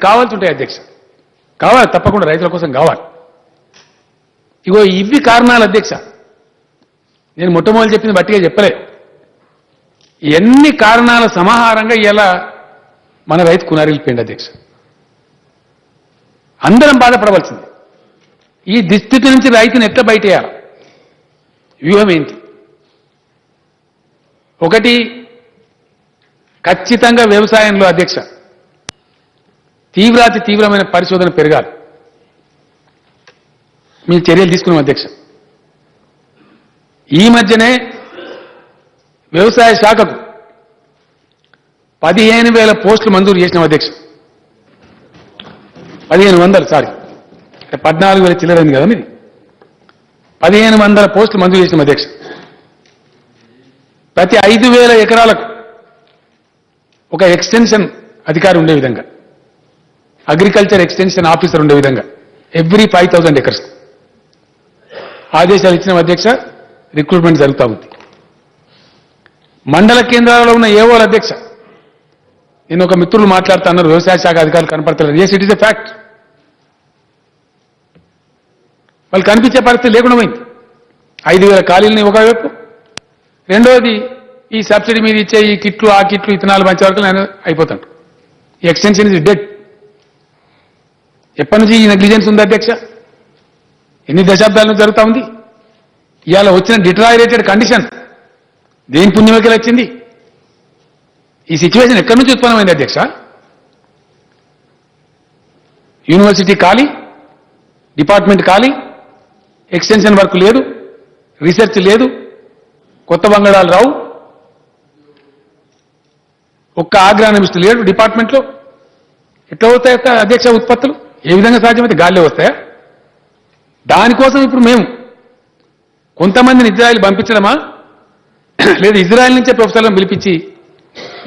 కావాల్సి ఉంటాయి అధ్యక్ష, కావాలి తప్పకుండా, రైతుల కోసం కావాలి. ఇగో ఇవి కారణాలు అధ్యక్ష. నేను మొట్టమొదటి చెప్పింది బట్టిగా చెప్పలే. ఎన్ని కారణాల సమాహారంగా ఇలా మన రైతు కునారిల్లిపోయింది అధ్యక్ష. అందరం బాధపడవలసింది. ఈ దుస్థితి నుంచి రైతుని ఎట్లా బయటేయాలి, వ్యూహం ఏంటి? ఒకటి, ఖచ్చితంగా వ్యవసాయంలో అధ్యక్ష తీవ్రమైన పరిశోధన పెరగాలి. మీ చర్యలు తీసుకున్నాం అధ్యక్ష. ఈ మధ్యనే వ్యవసాయ శాఖకు 15,000 పోస్టులు మంజూరు చేసినాం అధ్యక్ష. 1500 సారీ, 14,000 చిల్లరైంది కదా ఇది. 1500 పోస్టులు మంజూరు చేసినాం అధ్యక్ష. ప్రతి 5,000 ఎకరాలకు ఒక ఎక్స్టెన్షన్ అధికారి ఉండే విధంగా, అగ్రికల్చర్ ఎక్స్టెన్షన్ ఆఫీసర్ ఉండే విధంగా ఎవ్రీ 5,000 ఎకర్స్ ఆదేశాలు ఇచ్చిన అధ్యక్ష. రిక్రూట్మెంట్ జరుగుతూ ఉంది. మండల కేంద్రాలలో ఉన్న ఏవోల అధ్యక్ష, నేను ఒక మిత్రులు మాట్లాడుతున్నారు, వ్యవసాయ శాఖ అధికారులు కనపడతారు. Yes, it is a fact. వాళ్ళు కనిపించే పరిస్థితి లేకుండా పోయింది. 5,000 ఖాళీలని ఒకవైపు, రెండోది ఈ సబ్సిడీ మీద ఇచ్చే ఈ కిట్లు, ఆ కిట్లు, ఇథనాలు మంచి వరకు అయిపోతాడు. ఈ ఎక్స్టెన్షన్ ఇస్ డెడ్. ఎప్పటి నుంచి ఈ నెగ్లిజెన్స్ ఉంది అధ్యక్ష? ఎన్ని దశాబ్దాల నుంచి జరుగుతూ ఉంది? ఇవాళ వచ్చిన డిటరాయిరేటెడ్ కండిషన్ దేని పుణ్యమకి వచ్చింది? ఈ సిచ్యువేషన్ ఎక్కడి నుంచి ఉత్పన్నమైంది అధ్యక్ష? యూనివర్సిటీ ఖాళీ, డిపార్ట్మెంట్ ఖాళీ, ఎక్స్టెన్షన్ వర్క్ లేదు, రీసెర్చ్ లేదు, కొత్త బంగాళాలు రావు, ఒక్క ఆగ్రానమిస్ట్ లేడు డిపార్ట్మెంట్లో. ఎట్లా వస్తాయి అధ్యక్ష ఉత్పత్తులు? ఏ విధంగా సాధ్యమైతే గాల్లో వస్తాయా? దానికోసం ఇప్పుడు మేము కొంతమందిని ఇజ్రాయెల్ పంపించడమా, లేదా ఇజ్రాయెల్ నుంచే ప్రొఫెసర్లను పిలిపించి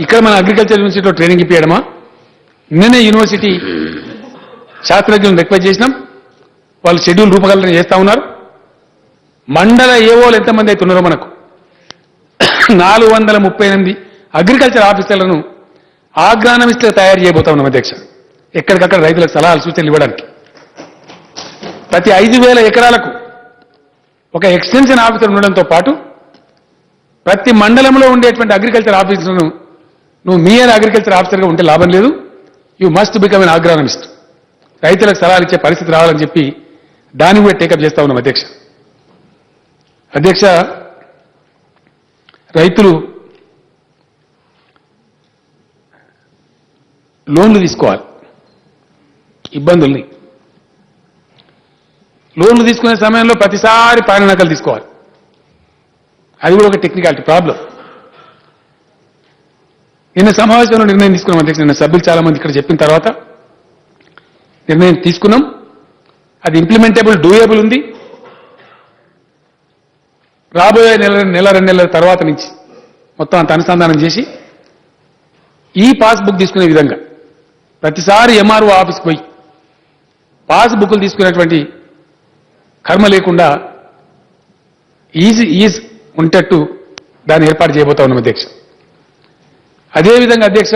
ఇక్కడ మన అగ్రికల్చర్ యూనివర్సిటీలో ట్రైనింగ్ ఇప్పించడమా? నిన్ననే యూనివర్సిటీ శాస్త్రజ్ఞులను రిక్వెస్ట్ చేసినాం. వాళ్ళు షెడ్యూల్ రూపకల్పన చేస్తా ఉన్నారు. మండల ఏవోలు ఎంతమంది అయితే ఉన్నారో మనకు 438 అగ్రికల్చర్ ఆఫీసర్లను ఆగ్రానమిస్టులు తయారు చేయబోతా ఉన్నాం అధ్యక్ష. ఎక్కడికక్కడ రైతులకు సలహాలు, సూచనలు ఇవ్వడానికి. ప్రతి 5,000 ఎకరాలకు ఒక ఎక్స్టెన్షన్ ఆఫీసర్ ఉండడంతో పాటు ప్రతి మండలంలో ఉండేటువంటి అగ్రికల్చర్ ఆఫీసర్ను నువ్వు మీయర్ అగ్రికల్చర్ ఆఫీసర్గా ఉంటే లాభం లేదు, యూ మస్ట్ బికమ్ ఎన్ ఆగ్రానమిస్ట్. రైతులకు సలహాలు ఇచ్చే పరిస్థితి రావాలని చెప్పి దాన్ని కూడా టేకప్ చేస్తా ఉన్నాం అధ్యక్ష. అధ్యక్ష, రైతులు లోన్లు తీసుకోవాలి. ఇబ్బందుల్ని లోన్లు తీసుకునే సమయంలో ప్రతిసారి పైన నకలు తీసుకోవాలి. అది కూడా ఒక టెక్నికాలిటీ ప్రాబ్లం. నిన్న సమావేశంలో నిర్ణయం తీసుకున్నాం అధ్యక్ష. నిన్న సభ్యులు చాలా మంది ఇక్కడ చెప్పిన తర్వాత నిర్ణయం తీసుకున్నాం. అది ఇంప్లిమెంటబుల్, డూయబుల్ ఉంది. రాబోయే నెల 2 నెలల తర్వాత నుంచి మొత్తం అంత అనుసంధానం చేసి ఈ పాస్బుక్ తీసుకునే విధంగా ప్రతిసారి ఎంఆర్ఓ ఆఫీస్కి పోయి పాస్బుక్లు తీసుకునేటువంటి కర్మ లేకుండా ఈజ్ ఉంటట్టు దాన్ని ఏర్పాటు చేయబోతా ఉన్నాం అధ్యక్ష. అదేవిధంగా అధ్యక్ష,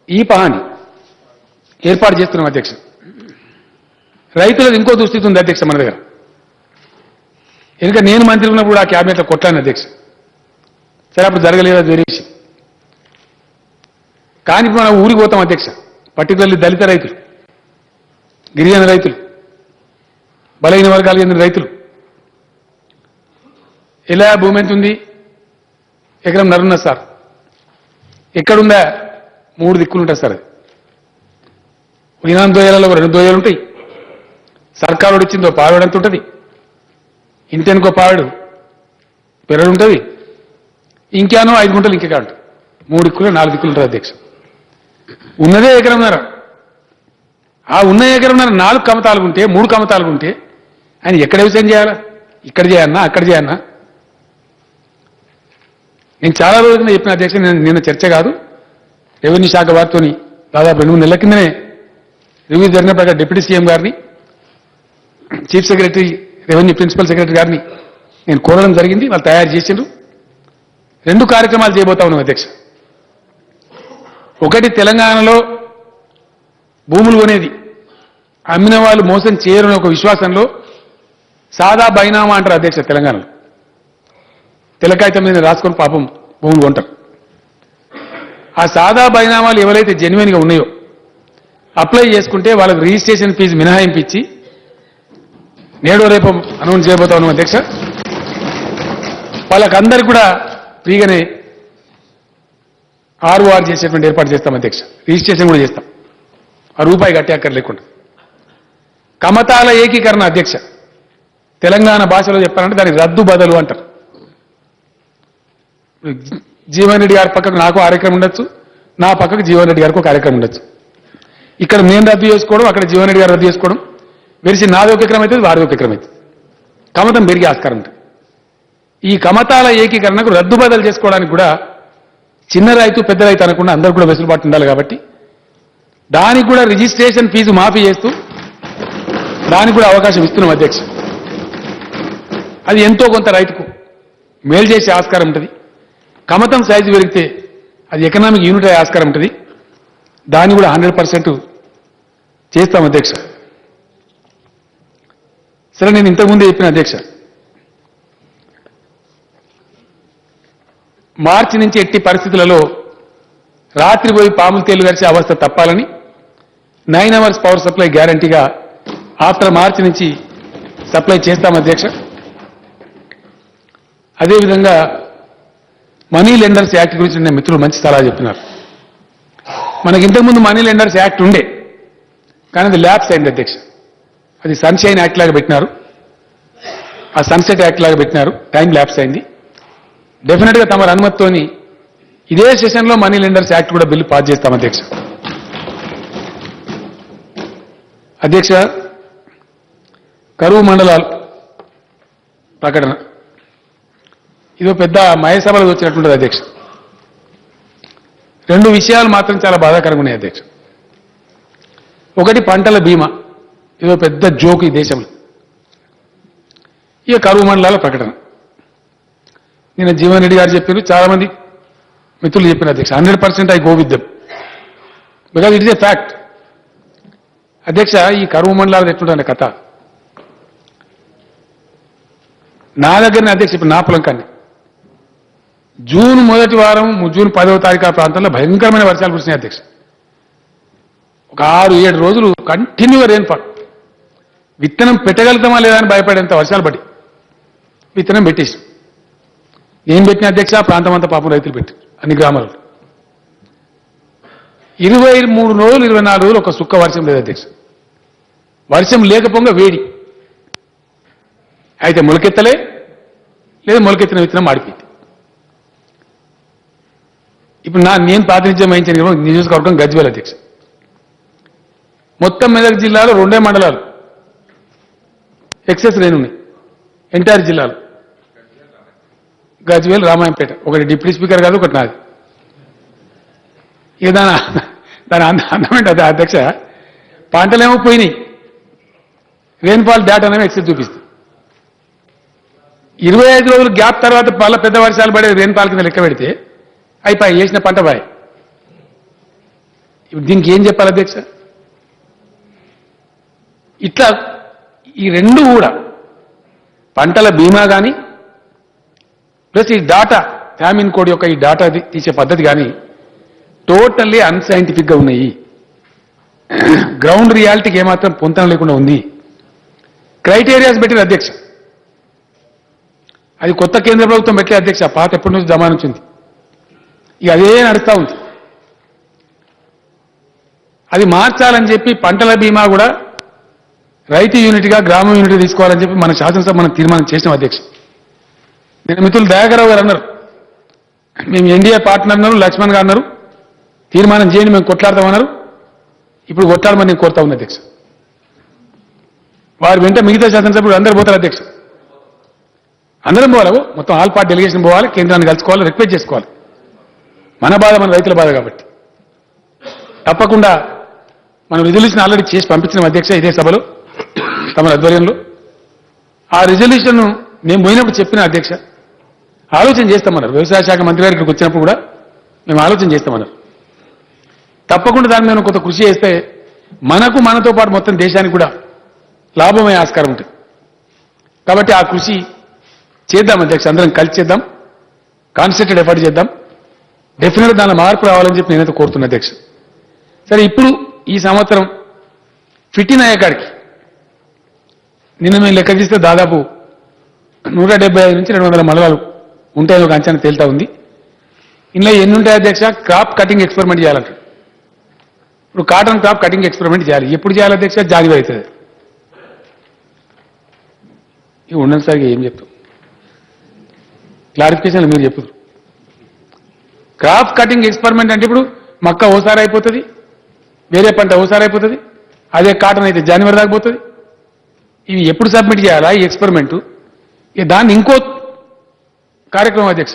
ఈ పహాని ఏర్పాటు చేస్తున్నాం అధ్యక్ష. రైతులకు ఇంకో దుస్థితి ఉంది అధ్యక్ష మన దగ్గర. ఎందుకంటే నేను మంత్రి ఉన్నప్పుడు ఆ క్యాబినెట్లో కొట్లాను అధ్యక్ష. సరే, అప్పుడు జరగలేదు, అది వేరే విషయం. కానీ ఇప్పుడు మనం ఊరికి పోతాం అధ్యక్ష. పర్టికులర్లీ దళిత రైతులు, గిరిజన రైతులు, బలహీన వర్గాలకు చెందిన రైతులు, ఎలా భూమి ఎంత ఉంది? ఎకరం నరున్నది సార్. ఎక్కడుందా? 3 దిక్కులు ఉంటాయి సార్. అది 8 దోయలలో 2 దోయలు ఉంటాయి. సర్కారు ఇచ్చిందో పావిడ ఎంత ఉంటుంది, ఇంటెనుకో పావిడు పెరడు ఉంటుంది, ఇంకేనో 5 గుంటలు ఇంకే కాదు. 3 దిక్కులు 4 దిక్కులు ఉంటుంది అధ్యక్ష. ఉన్నదే ఎకరంన్నర. ఆ ఉన్న ఎకరంన్నర 4 కమతాలు ఉంటే, 3 కమతాలు ఉంటే ఆయన ఎక్కడ వ్యవసాయం చేయాలా? ఇక్కడ చేయన్నా, అక్కడ చేయన్నా? నేను చాలా రోజున చెప్పిన అధ్యక్ష, నిన్న చర్చ కాదు, రెవెన్యూ శాఖ వారితో దాదాపు 2 నెలల కిందనే రివ్యూ జరిగిన ప్రకారం డిప్యూటీ సీఎం గారిని, chief secretary, revenue principal secretary గారిని నేను కోరడం జరిగింది. వాళ్ళు తయారు చేసిండ్రు. 2 కార్యక్రమాలు చేయబోతా ఉన్నాం అధ్యక్ష. ఒకటి, తెలంగాణలో భూములు కొనేది, అమ్మిన వాళ్ళు మోసం చేయరని ఒక విశ్వాసంలో సాదా బైనామా అంటారు అధ్యక్ష. తెలంగాణలో తెలకాయితం మీద రాసుకొని పాపం భూములు కొంటారు. ఆ సాదా బైనామాలు ఎవరైతే జెన్యున్గా ఉన్నాయో అప్లై చేసుకుంటే వాళ్ళకి రిజిస్ట్రేషన్ ఫీజు మినహాయింపు ఇచ్చి నేడో రేపు అనౌన్స్ చేయబోతా ఉన్నాం అధ్యక్ష. వాళ్ళకందరికీ కూడా ఫ్రీగానే ఆర్ఓఆర్ చేసేటువంటి ఏర్పాటు చేస్తాం అధ్యక్ష. రిజిస్ట్రేషన్ కూడా చేస్తాం, ఆ రూపాయి కట్టే అక్కర్ లేకుండా. కమతాల ఏకీకరణ అధ్యక్ష. తెలంగాణ భాషలో చెప్పాలంటే దానికి రద్దు బదులు అంటారు. జీవన్ రెడ్డి గారి పక్కకు నాకు కార్యక్రమం ఉండొచ్చు, నా పక్కకు జీవన్ రెడ్డి గారికి ఒక కార్యక్రమం ఉండొచ్చు. ఇక్కడ నేను రద్దు చేసుకోవడం, అక్కడ జీవన్ రెడ్డి గారు రద్దు చేసుకోవడం, వెలిసి నాది ఒక ఎకరం అవుతుంది, వారి ఒక ఎకరం అవుతుంది. కమతం పెరిగే ఆస్కారం ఉంటుంది. ఈ కమతాల ఏకీకరణకు రద్దు బదులు చేసుకోవడానికి కూడా చిన్న రైతు పెద్ద రైతు అనకుండా అందరూ కూడా వెసులుబాటు ఉండాలి. కాబట్టి దానికి కూడా రిజిస్ట్రేషన్ ఫీజు మాఫీ చేస్తూ దానికి కూడా అవకాశం ఇస్తున్నాం అధ్యక్ష. అది ఎంతో కొంత రైతుకు మేలు చేసే ఆస్కారం ఉంటుంది. కమతం సైజు పెరిగితే అది ఎకనామిక్ యూనిట్ అయ్యే ఆస్కారం ఉంటుంది. దాన్ని కూడా 100% చేస్తాం అధ్యక్ష. సరే, నేను ఇంతకుముందే చెప్పిన అధ్యక్ష, మార్చి నుంచి ఎట్టి పరిస్థితులలో రాత్రి పోయి పాములు తేలు గడిచే అవస్థ తప్పాలని 9 hours పవర్ సప్లై గ్యారంటీగా ఆఫ్టర్ మార్చి నుంచి సప్లై చేస్తాం అధ్యక్ష. అదేవిధంగా మనీ లెండర్స్ యాక్ట్ గురించి నేను మిత్రులు మంచి సలహా చెప్పినారు. మనకి ఇంతకుముందు మనీ లెండర్స్ యాక్ట్ ఉండే, కానీ అది ల్యాప్స్ అయింది అధ్యక్ష. అది సన్షైన్ యాక్ట్ లాగా పెట్టినారు, ఆ సన్సెట్ యాక్ట్ లాగా పెట్టినారు, టైం ల్యాప్స్ అయింది. డెఫినెట్గా తమ అనుమతితోని ఇదే సెషన్లో మనీ లెండర్స్ యాక్ట్ కూడా బిల్లు పాస్ చేస్తాం అధ్యక్ష. అధ్యక్ష, కరువు మండలాలు ప్రకటన ఇదో పెద్ద మహేసభలో వచ్చినట్టుంటుంది అధ్యక్ష. 2 విషయాలు మాత్రం చాలా బాధాకరంగా ఉన్నాయి అధ్యక్ష. ఒకటి పంటల బీమా, ఇదో పెద్ద జోక్ ఈ దేశంలో. ఇక కరువు మండలాల ప్రకటన నిన్న జీవన్ రెడ్డి గారు చెప్పారు, చాలా మంది మిత్రులు చెప్పారు అధ్యక్ష. 100% I go with them because it is a fact అధ్యక్ష. ఈ కరువు మండలాలు ఎట్లుంటే కథ నా దగ్గరనే అధ్యక్ష. ఇప్పుడు నా పొలం కానీ జూన్ మొదటి వారం, జూన్ 10వ తారీఖు ఆ ప్రాంతంలో భయంకరమైన వర్షాలు కురిసినాయి అధ్యక్ష. ఒక 6-7 రోజులు కంటిన్యూగా రెయిన్ఫాల్. విత్తనం పెట్టగలుగుతామా లేదా అని భయపడేంత వర్షాలు పడి విత్తనం పెట్టేసి ఏం పెట్టిన అధ్యక్ష, ప్రాంతం అంతా పాపం రైతులు పెట్టి అన్ని గ్రామాల్లో 23 రోజులు 24 రోజులు ఒక సుక్క వర్షం లేదు అధ్యక్ష. వర్షం లేకపోగా వేడి అయితే మొలకెత్తలే, లేదా మొలకెత్తిన విత్తనం ఆడిపోయింది. ఇప్పుడు నేను ప్రాతినిధ్యం వహించిన నియోజకవర్గం గజ్వేల్ అధ్యక్ష. మొత్తం మెదక్ జిల్లాలో 2 మండలాలు ఎక్సెస్ రైన్ ఉన్నాయి ఎంటైర్ జిల్లాలో. గజ్వేల్, రామాయంపేట. ఒకటి డిప్యూటీ స్పీకర్ కాదు, ఒకటి నాది. ఇక దాని అందమేంటి అది అధ్యక్ష, పంటలేమో పోయినాయి, రెయిన్ఫాల్ డేటా అనేవి ఎక్సెస్ చూపిస్తుంది. 25 రోజులు గ్యాప్ తర్వాత పళ్ళ పెద్ద వర్షాలు పడే రెయిన్ఫాల్ కింద లెక్క పెడితే అయిపోయి వేసిన పంట బాయ్. ఇప్పుడు దీనికి ఏం చెప్పాలి అధ్యక్ష? ఇట్లా ఈ 2 కూడా పంటల బీమా కానీ ప్లస్ ఈ డాటా ఫ్యామిన్ కోడ్ యొక్క ఈ డాటా తీసే పద్ధతి కానీ టోటల్లీ అన్సైంటిఫిక్గా ఉన్నాయి. గ్రౌండ్ రియాలిటీకి ఏమాత్రం పొంతన లేకుండా ఉంది. క్రైటీరియాస్ పెట్టిన అధ్యక్ష, అది కొత్త కేంద్ర ప్రభుత్వం పెట్టలే అధ్యక్ష, పాత ఎప్పటి నుంచి జమా నుంచి ఉంది. ఇక అదే నడుస్తూ ఉంది. అది మార్చాలని చెప్పి పంటల బీమా కూడా రైతు యూనిట్గా గ్రామ యూనిట్ తీసుకోవాలని చెప్పి మన శాసనసభ మనం తీర్మానం చేసినాం అధ్యక్ష. నేను మిత్రులు దయాకరావు గారు అన్నారు, మేము ఎన్డీఏ పార్ట్నర్ అన్నారు, లక్ష్మణ్ గారు అన్నారు, తీర్మానం చేయండి మేము కొట్లాడతామన్నారు. ఇప్పుడు కొట్లాడమని నేను కోరుతా ఉన్నా అధ్యక్ష. వారు వెంట మిగతా శాసనసభ్యులు అందరూ పోతారు అధ్యక్ష. అందరం పోవాలి, మొత్తం ఆల్ పార్టీ డెలిగేషన్ పోవాలి, కేంద్రాన్ని కలుసుకోవాలి, రిక్వెస్ట్ చేసుకోవాలి. మన బాధ మన రైతుల బాధ కాబట్టి తప్పకుండా మనం రిజల్యూషన్ ఆల్రెడీ చేసి పంపించిన అధ్యక్ష ఇదే సభలో తమ ఆధ్వర్యంలో. ఆ రిజల్యూషన్ మేము పోయినప్పుడు చెప్పిన అధ్యక్ష ఆలోచన చేస్తామన్నారు. వ్యవసాయ శాఖ మంత్రి గారు ఇక్కడికి వచ్చినప్పుడు కూడా మేము ఆలోచన చేస్తామన్నారు. తప్పకుండా దాన్ని మేము కొంత కృషి చేస్తే మనతో పాటు మొత్తం దేశానికి కూడా లాభమయ్యే ఆస్కారం ఉంటుంది. కాబట్టి ఆ కృషి చేద్దాం అధ్యక్ష, అందరం కలిసి చేద్దాం, కాన్సన్ట్రేటెడ్ ఎఫర్ట్ చేద్దాం. డెఫినెట్గా దానిలో మార్పు రావాలని చెప్పి నేనైతే కోరుతున్నా అధ్యక్ష. సరే, ఇప్పుడు ఈ సంవత్సరం ఫిట్టిన్ అయ్యే కాడికి నిన్న మేము లెక్క తీస్తే దాదాపు 175 నుంచి 200 మండలాలు ఉంటాయని ఒక అంచనా తేలుతా ఉంది. ఇందులో ఎన్ని ఉంటాయి అధ్యక్ష? క్రాప్ కటింగ్ ఎక్స్పెరిమెంట్ చేయాలంట. ఇప్పుడు కాటన్ క్రాప్ కటింగ్ ఎక్స్పెరిమెంట్ చేయాలి. ఎప్పుడు చేయాలి అధ్యక్ష? జనవరి అవుతుంది. ఇవి ఉండండి సార్, ఏం చెప్తాం, క్లారిఫికేషన్ మీరు చెప్పుదు. క్రాప్ కటింగ్ ఎక్స్పెరిమెంట్ అంటే ఇప్పుడు మక్క ఓసారి అయిపోతుంది, వేరే పంట ఓసారి అయిపోతుంది, అదే కాటన్ అయితే జనవరి దాకా పోతుంది. ఇవి ఎప్పుడు సబ్మిట్ చేయాలా ఈ ఎక్స్పెరిమెంటు? దాన్ని ఇంకో కార్యక్రమం అధ్యక్ష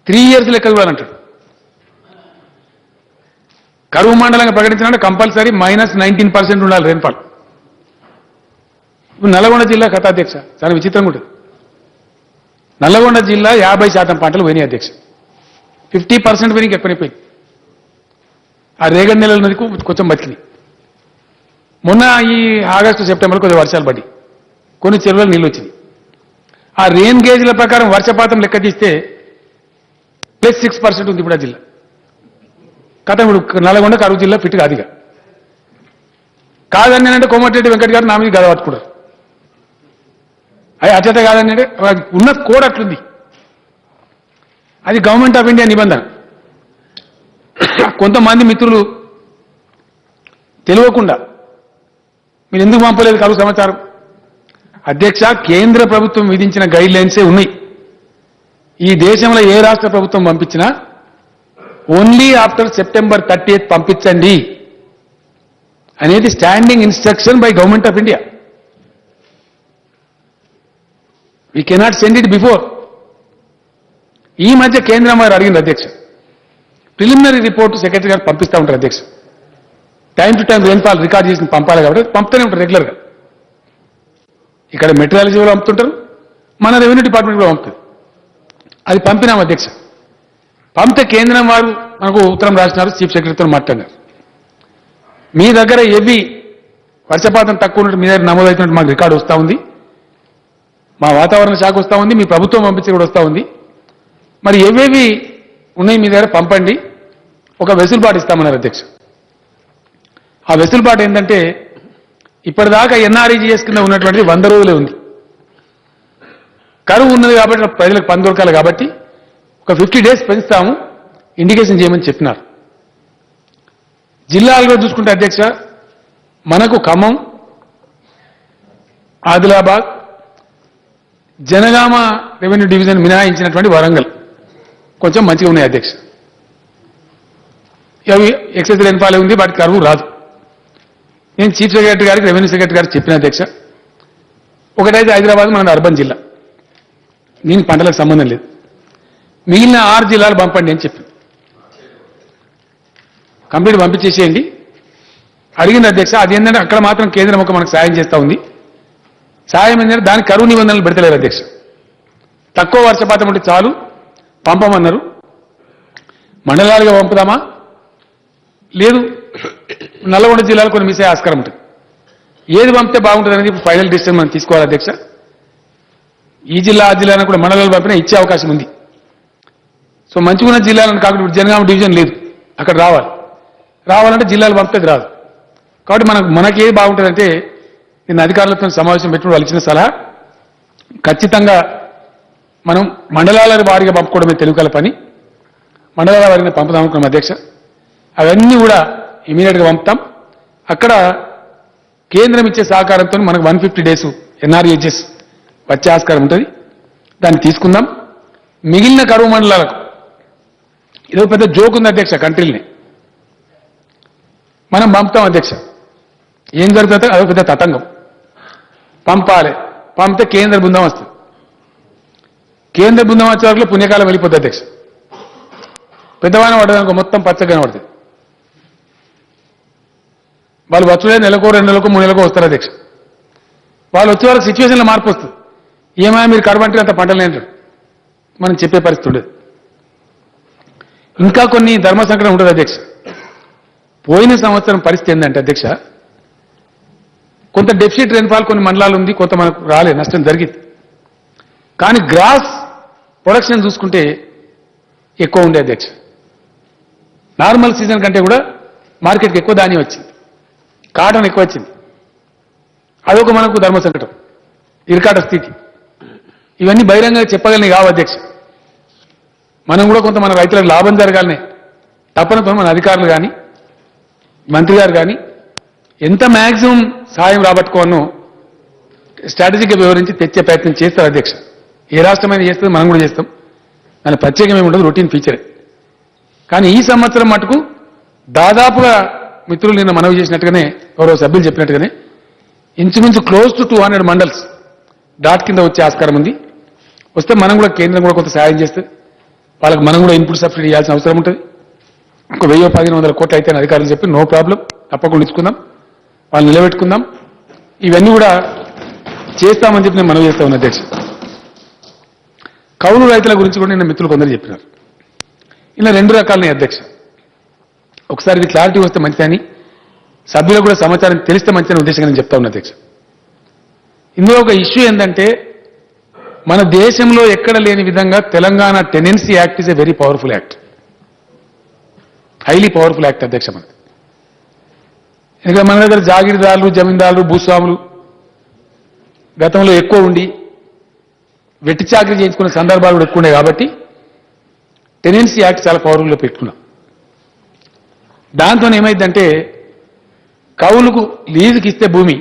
3 years లెక్క చూడాలంటాడు. కరువు మండలంగా ప్రకటించాలంటే కంపల్సరీ -19% ఉండాలి రెయిన్ఫాల్. ఇప్పుడు నల్గొండ జిల్లా కథ అధ్యక్ష చాలా విచిత్రంగా ఉంటుంది. నల్గొండ జిల్లా 50% పంటలు పోయినాయి అధ్యక్ష. 50% పోయినాయి, ఎక్కువైపోయింది. ఆ రేగడి నెలల నదికి కొంచెం బతికినాయి. మొన్న ఈ ఆగస్టు సెప్టెంబర్ కొద్దిగా వర్షాలు పడి కొన్ని చెరువులు నీళ్ళు వచ్చినాయి. ఆ రెయిన్ గేజ్ల ప్రకారం వర్షపాతం లెక్క తీస్తే +6% ఉంది ఇప్పుడు ఆ జిల్లా. కథ ఇప్పుడు నల్గొండ కరువు జిల్లా ఫిట్ కాదుగా. కాదని అంటే కోమటిరెడ్డి వెంకట్ గారు నా మీద గద పట్టుకున్నారు. అది అట్లయితే కాదని అంటే ఉన్న కోడ్ అట్లుంది. అది గవర్నమెంట్ ఆఫ్ ఇండియా నిబంధన. కొంతమంది మిత్రులు తెలియకుండా మీరు ఎందుకు పంపలేదు కరువు సమాచారం? అధ్యక్ష, కేంద్ర ప్రభుత్వం విధించిన గైడ్ లైన్సే ఉన్నాయి. ఈ దేశంలో ఏ రాష్ట్ర ప్రభుత్వం పంపించినా ఓన్లీ ఆఫ్టర్ సెప్టెంబర్ 30th పంపించండి అనేది standing instruction by government of India. We cannot send it before. ఈ మధ్య కేంద్రం వారు అడిగింది అధ్యక్ష, ప్రిలిమినరీ రిపోర్ట్ సెక్రటరీ గారు పంపిస్తూ ఉంటారు అధ్యక్ష. Time to time rainfall record చేసి పంపాలి కాబట్టి పంపుతూనే ఉంటారు రెగ్యులర్గా. ఇక్కడ మెటీరియాలజీలో పంపుతుంటారు, మన రెవెన్యూ డిపార్ట్మెంట్ కూడా పంపుతుంది. అది పంపినాం అధ్యక్ష. పంపితే కేంద్రం వారు మనకు ఉత్తరం రాసినారు, చీఫ్ సెక్రటరీతో మాట్లాడినారు. మీ దగ్గర ఏవి వర్షపాతం తక్కువ ఉన్నట్టు మీ దగ్గర నమోదవుతున్నట్టు మాకు రికార్డు వస్తూ ఉంది, మా వాతావరణ శాఖ వస్తూ ఉంది, మీ ప్రభుత్వం పంపించి కూడా వస్తూ ఉంది. మరి ఏవేవి ఉన్నాయి మీ దగ్గర పంపండి, ఒక వెసులుబాటు ఇస్తామన్నారు అధ్యక్ష. ఆ వెసులుబాటు ఏంటంటే ఇప్పటిదాకా ఎన్ఆర్ఈజీఎస్ కింద ఉన్నటువంటి 100 రోజులే ఉంది. కరువు ఉన్నది కాబట్టి ప్రజలకు పని దొరకాలి కాబట్టి ఒక 50 days పెంచుతాము, ఇండికేషన్ చేయమని చెప్పినారు. జిల్లాల్లో చూసుకుంటే అధ్యక్ష మనకు ఖమ్మం, ఆదిలాబాద్, జనగామ రెవెన్యూ డివిజన్ మినహాయించినటువంటి వరంగల్ కొంచెం మంచిగా ఉన్నాయి అధ్యక్ష. అవి ఎక్సెస్ రెయిన్ఫాల్ ఉంది, వాటికి కరువు రాదు. నేను చీఫ్ సెక్రటరీ గారికి, రెవెన్యూ సెక్రటరీ గారికి చెప్పిన అధ్యక్ష. ఒకటైతే హైదరాబాద్ మన అర్బన్ జిల్లా, దీనికి పంటలకు సంబంధం లేదు. మిగిలిన 6 జిల్లాలు పంపండి అని చెప్పి కంప్లీట్ పంపించేసేయండి. అడిగింది అధ్యక్ష. అది ఏంటంటే అక్కడ మాత్రం కేంద్రం ఒక మనకు సాయం చేస్తూ ఉంది. సాయం ఏంటంటే దానికి కరువు నిబంధనలు పెడతలేరు అధ్యక్ష. తక్కువ వర్షపాతం ఉంటే చాలు పంపమన్నారు. మండలాలుగా పంపుదామా, లేదు నల్గొండ జిల్లాలో కొన్ని మిస్ అయ్యే ఆస్కారం ఉంటుంది. ఏది పంపితే బాగుంటుంది అనేది ఇప్పుడు ఫైనల్ డిసిషన్ మనం తీసుకోవాలి అధ్యక్ష. ఈ జిల్లా ఆ జిల్లాను కూడా మండలాలు పంపినా ఇచ్చే అవకాశం ఉంది. సో మంచిగా ఉన్న జిల్లాలను కాకుండా ఇప్పుడు జనగామ డివిజన్ లేదు, అక్కడ రావాలంటే జిల్లాలు పంపితే రాదు. కాబట్టి మనకి ఏది బాగుంటుందంటే నిన్న అధికారులతో సమావేశం పెట్టుకుని వాళ్ళు ఇచ్చిన సలహా ఖచ్చితంగా మనం మండలాల వారీగా పంపుకోవడమే తెలుగుల పని. మండలాల వారీగా పంపుదామనుకున్నాం అధ్యక్ష. అవన్నీ కూడా ఇమీడియట్గా పంపుతాం. అక్కడ కేంద్రం ఇచ్చే సహకారంతో మనకు 150 days ఎన్ఆర్ఈజెస్ వచ్చే ఆస్కారం ఉంటుంది. దాన్ని తీసుకుందాం. మిగిలిన కరువు మండలాలకు ఇదో పెద్ద జోక్ ఉంది అధ్యక్ష. కంట్రీల్ని మనం పంపుతాం అధ్యక్ష. ఏం జరుగుతుందో అదో పెద్ద తతంగం. పంపాలి, పంపితే కేంద్ర బృందం వస్తుంది. కేంద్ర బృందం వచ్చే వరకు పుణ్యకాలం వెళ్ళిపోతుంది అధ్యక్ష. పెద్దవాన పడ్డదనుకో మొత్తం పచ్చగా పడుతుంది. వాళ్ళు వచ్చుడే నెలకో 2 నెలలకు 3 నెలలకు వస్తారు అధ్యక్ష. వాళ్ళు వచ్చే వరకు సిచ్యువేషన్లో మార్పు వస్తుంది. ఏమైనా మీరు కరువంటే అంత పంటలు ఏంటారు మనం చెప్పే పరిస్థితి ఉండేది. ఇంకా కొన్ని ధర్మ సంకటం ఉంటుంది అధ్యక్ష. పోయిన సంవత్సరం పరిస్థితి ఏంటంటే అధ్యక్ష కొంత డెఫిసిట్ రెయిన్ఫాల్ కొన్ని మండలాలు ఉంది, కొంత మనకు రాలే, నష్టం జరిగింది. కానీ గ్రాస్ ప్రొడక్షన్ చూసుకుంటే ఎక్కువ ఉండే అధ్యక్ష. నార్మల్ సీజన్ కంటే కూడా మార్కెట్కి ఎక్కువ ధాన్యం వచ్చింది, కాటన్ ఎక్కువ వచ్చింది. అదొక మనకు ధర్మ సంకటం, ఇరకాట స్థితి. ఇవన్నీ బహిరంగంగా చెప్పగలని కావు అధ్యక్ష. మనం కూడా కొంత మన రైతులకు లాభం జరగాలనే తప్పనతో మన అధికారులు కానీ మంత్రి గారు కానీ ఎంత మ్యాక్సిమం సహాయం రాబట్టుకోనో స్ట్రాటజీగా వివరించి తెచ్చే ప్రయత్నం చేస్తారు అధ్యక్ష. ఏ రాష్ట్రమైనా చేస్తుంది, మనం కూడా చేస్తాం. దాని ప్రత్యేకమేమి ఉండదు, రొటీన్ ఫీచరే. కానీ ఈ సంవత్సరం మటుకు దాదాపుగా మిత్రులు నిన్న మనవి చేసినట్టుగానే, గౌరవ సభ్యులు చెప్పినట్టుగానే ఇంచుమించు క్లోజ్ టు 200 మండల్స్ డాట్ కింద వచ్చే ఆస్కారం ఉంది. వస్తే మనం కూడా కేంద్రం కూడా కొంత సహాయం చేస్తుంది. వాళ్ళకి మనం కూడా ఇన్పుట్ సబ్సిడీ ఇవ్వాల్సిన అవసరం ఉంటుంది. ఒక 1000-1500 కోట్లు అయితే అధికారులు చెప్పి నో ప్రాబ్లం, తప్పకుండా ఇచ్చుకుందాం, వాళ్ళు నిలబెట్టుకుందాం. ఇవన్నీ కూడా చేస్తామని చెప్పి నేను మనవి చేస్తా ఉన్నా అధ్యక్ష. కౌలు రైతుల గురించి కూడా నిన్న మిత్రులు కొందరు చెప్పినారు. ఇలా 2 రకాలనే అధ్యక్ష. ఒకసారి ఇది క్లారిటీ వస్తే మంచిదని, సభ్యులకు కూడా సమాచారం తెలిస్తే మంచిదని ఉద్దేశంగా నేను చెప్తా ఉన్నా అధ్యక్ష. ఇందులో ఒక ఇష్యూ ఏంటంటే, మన దేశంలో ఎక్కడ లేని విధంగా Telangana tenancy act is a very powerful act, highly powerful act అధ్యక్ష. మనది ఎందుకంటే మన దగ్గర జాగీర్దారులు, జమీందారులు, భూస్వాములు గతంలో ఎక్కువ ఉండి వెట్టి చాకరీ చేయించుకునే సందర్భాలు కూడా ఎక్కువ ఉన్నాయి. కాబట్టి టెనెన్సీ యాక్ట్ చాలా పవర్ఫుల్గా పెట్టుకున్నాం. దాంతో ఏమైందంటే, కౌలుకు లీజుకి ఇస్తే భూమి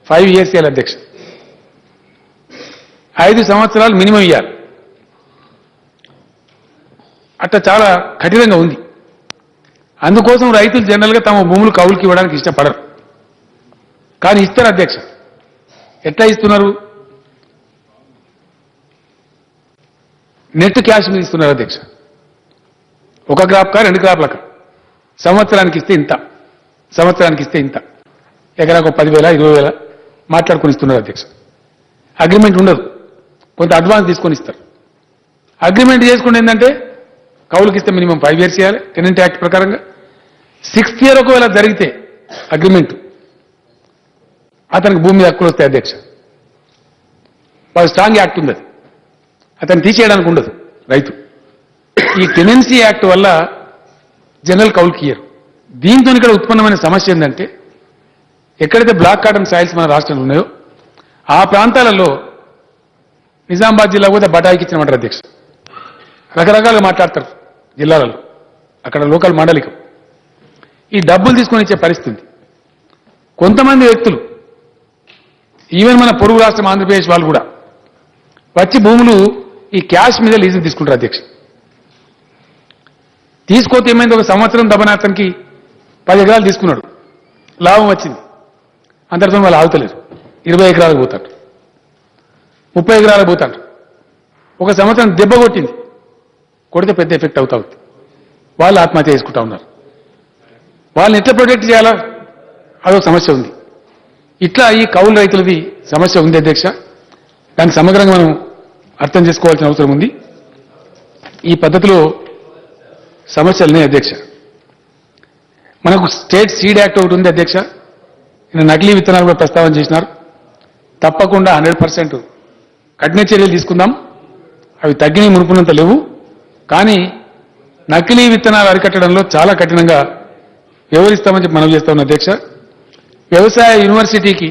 5 years ఇవ్వాలి అధ్యక్ష, 5 సంవత్సరాలు మినిమం ఇవ్వాలి. అట్లా చాలా కఠినంగా ఉంది. అందుకోసం రైతులు జనరల్గా తమ భూములు కౌలుకి ఇవ్వడానికి ఇష్టపడరు. కానీ ఇస్తారు అధ్యక్ష. ఎట్లా ఇస్తున్నారు? నెట్ క్యాష్ మీద ఇస్తున్నారు అధ్యక్ష. 1 క్రాప్ కా 2 క్రాప్లక సంవత్సరానికి ఇస్తే ఇంత, సంవత్సరానికి ఇస్తే ఇంత, ఎకరాకు 10,000 20,000 మాట్లాడుకుని ఇస్తున్నారు అధ్యక్ష. అగ్రిమెంట్ ఉండదు, కొంత అడ్వాన్స్ తీసుకొని ఇస్తారు. అగ్రిమెంట్ చేసుకుంటే ఏంటంటే, కౌలుకి ఇస్తే మినిమం 5 years ఇవ్వాలి టెనెంట్ యాక్ట్ ప్రకారంగా. 6th year ఒకవేళ జరిగితే అగ్రిమెంట్, అతనికి భూమి హక్కులు వస్తాయి అధ్యక్ష. వాళ్ళు స్ట్రాంగ్ యాక్ట్ ఉంది, అది అతను తీసేయడానికి ఉండదు రైతు. ఈ టెనెన్సీ యాక్ట్ వల్ల జనరల్ కౌలుకి ఇయ్యరు. దీంతో ఇక్కడ ఉత్పన్నమైన సమస్య ఏంటంటే, ఎక్కడైతే బ్లాక్ కాటన్ సాయిల్స్ మన రాష్ట్రంలో ఉన్నాయో ఆ ప్రాంతాలలో, నిజామాబాద్ జిల్లా పోతే బటాయికి ఇచ్చినమాట అధ్యక్ష. రకరకాలుగా మాట్లాడతారు జిల్లాలలో, అక్కడ లోకల్ మండలికం. ఈ డబ్బులు తీసుకొని ఇచ్చే పరిస్థితి. కొంతమంది వ్యక్తులు, ఈవెన్ మన పొరుగు రాష్ట్రం ఆంధ్రప్రదేశ్ వాళ్ళు కూడా వచ్చి భూములు ఈ క్యాష్ మీద లీజులు తీసుకుంటారు అధ్యక్ష. తీసుకోతే ఏమైంది, ఒక సంవత్సరం దబనాథన్కి 10 ఎకరాలు తీసుకున్నాడు, లాభం వచ్చింది. అంతటితో వాళ్ళు ఆగుతలేరు, 20 ఎకరాలకు పోతాడు, 30 ఎకరాలకు పోతాడు. ఒక సంవత్సరం దెబ్బ కొట్టింది, కొడితే పెద్ద ఎఫెక్ట్ అవుతా ఉంది. వాళ్ళు ఆత్మహత్య చేసుకుంటా ఉన్నారు. వాళ్ళని ఎట్లా ప్రొటెక్ట్ చేయాలా, అదొక సమస్య ఉంది. ఇట్లా ఈ కౌలు రైతులది సమస్య ఉంది అధ్యక్ష. దానికి సమగ్రంగా మనం అర్థం చేసుకోవాల్సిన అవసరం ఉంది. ఈ పద్ధతిలో సమస్యలున్నాయి అధ్యక్ష. మనకు స్టేట్ సీడ్ యాక్ట్ ఒకటి ఉంది అధ్యక్ష. నకిలీ విత్తనాలు కూడా ప్రస్తావన చేసినారు. తప్పకుండా 100% కఠిన చర్యలు తీసుకుందాం. అవి తగ్గిన మునుపునంత లేవు, కానీ నకిలీ విత్తనాలు అరికట్టడంలో చాలా కఠినంగా వ్యవహరిస్తామని చెప్పి మనం చేస్తా ఉన్న అధ్యక్ష. వ్యవసాయ యూనివర్సిటీకి